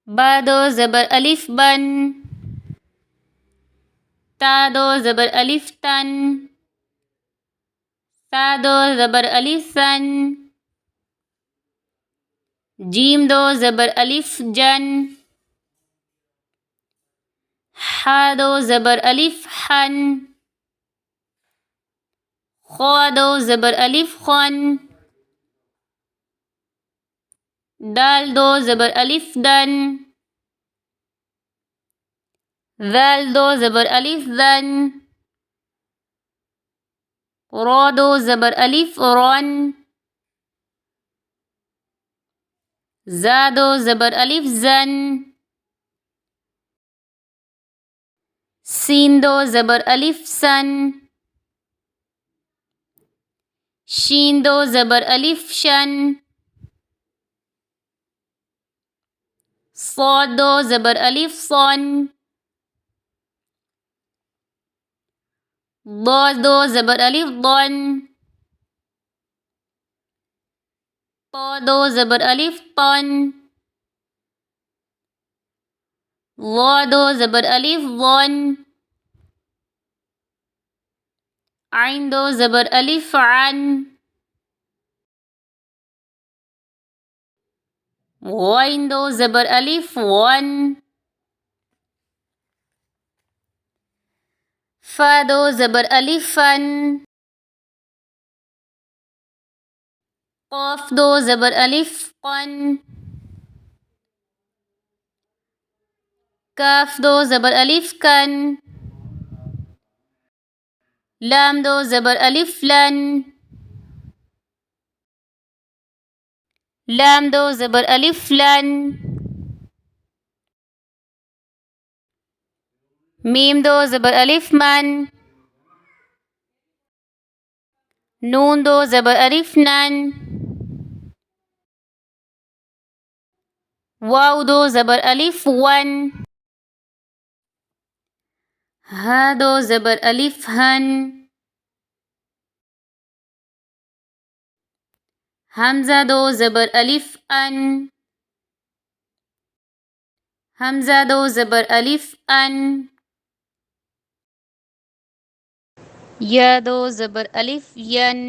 बा दो ज़बर अलिफ बन, ता दो ज़बर अलिफ तन, सा दो ज़बर अलिफ सन, जीम दो ज़बर अलिफ जन, हा दो ज़बर अलिफ हन, खा दो ज़बर अलिफ खन, दाल दो ज़बर अलिफ दन, ज़ाल दो ज़बर अलिफ ज़न, रा दो ज़बर अलिफ रन, ज़ा दो ज़बर अलिफ ज़न, सीन दो ज़बर अलिफ सन, शीन दो ज़बर अलिफ शन, صاد दो ज़बर अलिफ सन, ضاد दो ज़बर अलिफ ضन, طا दो ज़बर अलिफ तन, ظा दो ज़बर अलिफ ظन, आइन दो ज़बर अलिफ अन, غين दो ज़बर अलिफ वन, फा दो ज़बर अलिफ फन, क़ाफ दो ज़बर अलिफ क़न, काफ दो ज़बर अलिफ कन, लाम दो ज़बर अलिफ लन, लाम दो ज़बर अलिफ लन, मीम दो ज़बर अलिफ मन, नून दो ज़बर अलिफ नन, वाव दो ज़बर अलिफ वन, हा दो ज़बर अलिफ हन, हमज़ा दो ज़बर अलिफ अन, हमज़ा दो ज़बर अलिफ अन, या दो ज़बर अलिफ यन,